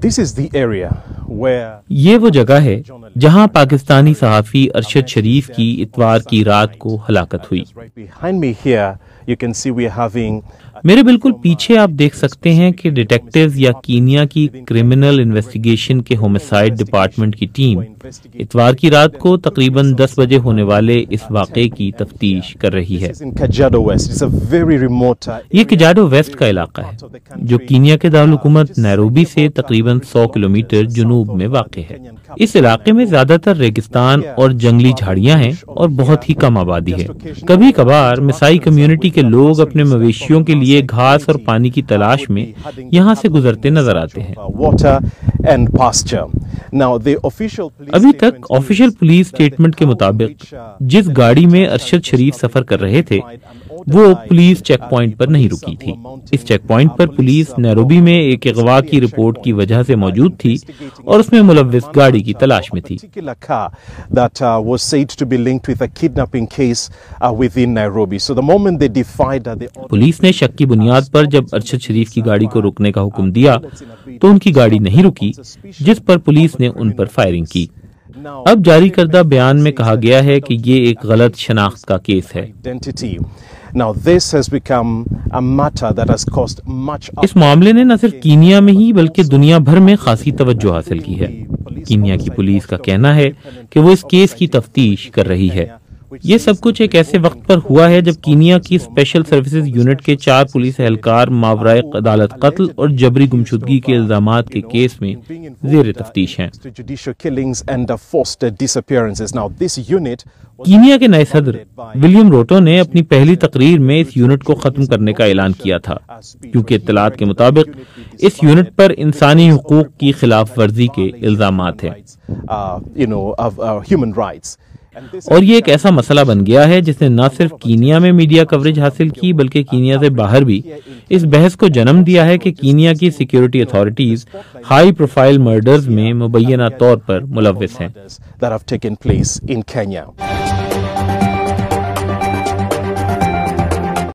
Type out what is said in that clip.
This is the area where یہ وہ جگہ ہے جہاں پاکستانی صحافی ارشد شریف کی اتوار کی رات کو ہلاکت ہوئی۔ right behind me here you can see we are having میرے بالکل پیچھے آپ دیکھ سکتے ہیں کہ ڈیٹیکٹیوز یا کینیا کی کرمنل انویسٹیگیشن کے ہومسائیڈ ڈپارٹمنٹ کی ٹیم اتوار کی رات کو تقریباً 10 بجے ہونے والے اس واقعے کی تفتیش کر رہی ہے۔ in Kajiado West. It's a very remote یہ کجاڈو ویسٹ کا علاقہ ہے جو کینیا کے دارالحکومت نیروبی سے تقریباً 100 کلومیٹر جنوب میں واقع ہے۔ اس علاقے میں زیادہ تر ریگستان اور جنگلی جھاڑیاں ہیں اور بہت ہی کم آبادی ہے۔ کبھی کبھار مسائی کمیونٹی کے لوگ اپنے مویشیوں کے لیے گھاس اور پانی کی تلاش میں یہاں سے گزرتے نظر آتے ہیں۔ water and pasture. Now the official police ابھی تک آفیشیل پولیس سٹیٹمنٹ کے مطابق جس گاڑی میں ارشد شریف سفر کر رہے تھے وہ پولیس چیک پوائنٹ پر نہیں رکی تھی۔ اس چیک پوائنٹ پر پولیس نیروبی میں ایک اغوا کی رپورٹ کی وجہ سے موجود تھی اور اس میں ملوث گاڑی کی تلاش میں تھی۔ particular car that was said to be linked with a kidnapping case within Nairobi. So the moment they defied the police نے شک کی بنیاد پر جب ارشد شریف کی گاڑی کو رکنے کا حکم دیا تو ان کی گاڑی نہیں رکی، جس پر پولیس نے ان پر فائرنگ کی۔ اب جاری کردہ بیان میں کہا گیا ہے کہ یہ ایک غلط شناخت کا کیس ہے۔ identity. Now this has become a matter that has caused much اس معاملے نے نہ صرف کینیا میں ہی بلکہ دنیا بھر میں خاصی توجہ حاصل کی ہے۔ کینیا کی پولیس کا کہنا ہے کہ وہ اس کیس کی تفتیش کر رہی ہے۔ یہ سب کچھ ایک ایسے وقت پر ہوا ہے جب کینیا کی اسپیشل سروسز یونٹ کے 4 پولیس اہلکار ماورائے عدالت قتل اور جبری گمشدگی کے الزامات کے کیس میں زیر تفتیش ہیں۔ extrajudicial killings and forced disappearances. Now this unit Kenya کے نئے صدر ولیم روٹو نے اپنی پہلی تقریر میں اس یونٹ کو ختم کرنے کا اعلان کیا تھا، کیونکہ اطلاعات کے مطابق اس یونٹ پر انسانی حقوق کی خلاف ورزی کے الزامات ہیں۔ of human rights. اور یہ ایک ایسا مسئلہ بن گیا ہے جس نے نہ صرف کینیا میں میڈیا کوریج حاصل کی بلکہ کینیا سے باہر بھی اس بحث کو جنم دیا ہے کہ کینیا کی security authorities high profile murders میں مبینہ طور پر ملوث ہیں۔ that have taken place in Kenya.